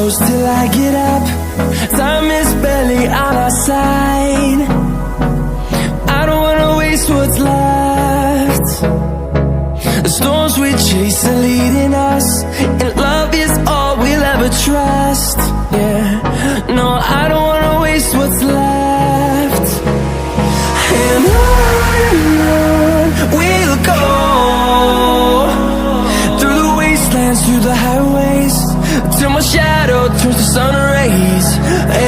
close till I get up. Time is barely on our side. I don't wanna waste what's left. The storms we chase are leading us, and love is all we'll ever trust. Yeah, no, I don't wanna waste what's left. And on we'll go, through the wastelands, through the highways, till my shadow turns to sun rays.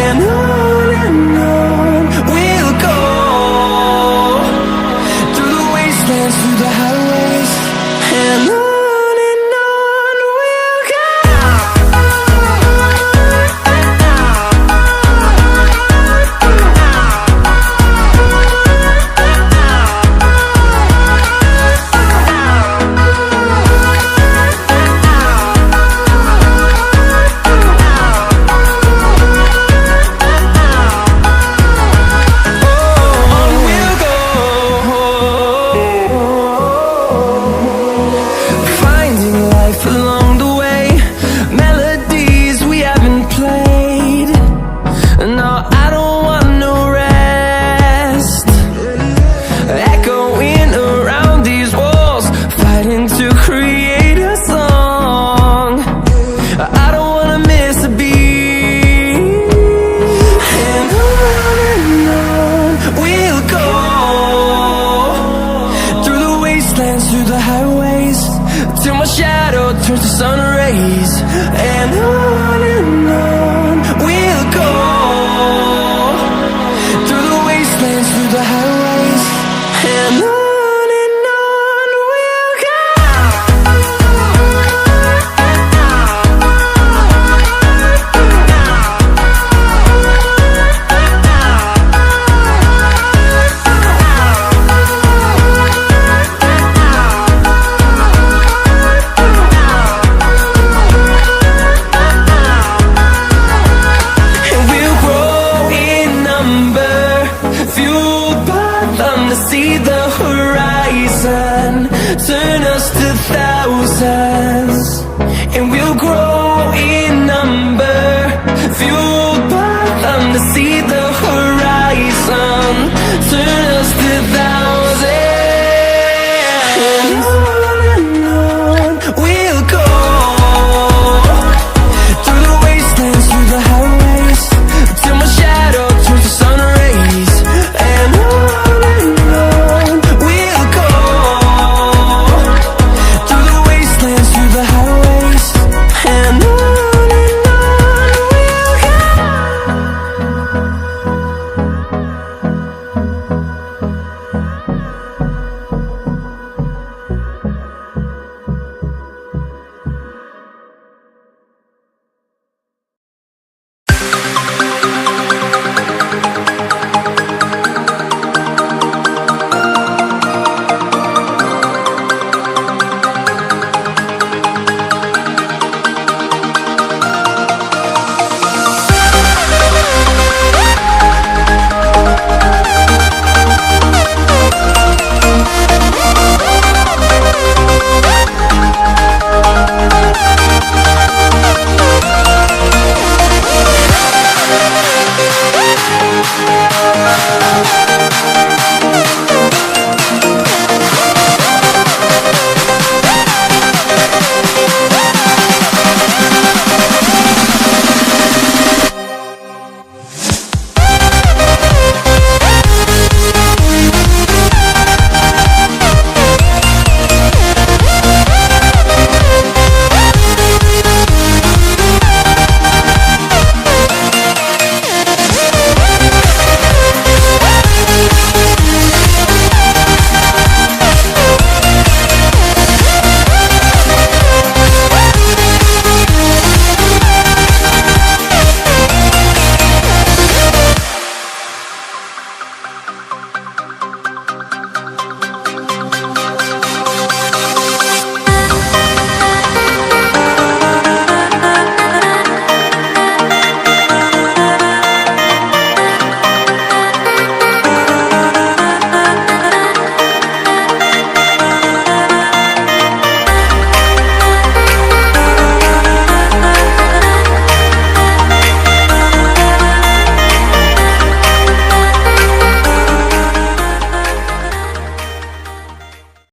And on we'll go, through the wastelands, through the highways, and on we'll go. Through the highways, till my shadow turns to sun rays. And on we'll go, through the wastelands, through the highways, and on we'll go. See the horizon, turn us to thousands, and we'll grow in number, fueled by them. To see the horizon, turn us to thousands, and on we'll go, through the wastelands, through the highways, till my shadow turns to sun rays. And We'll be right back.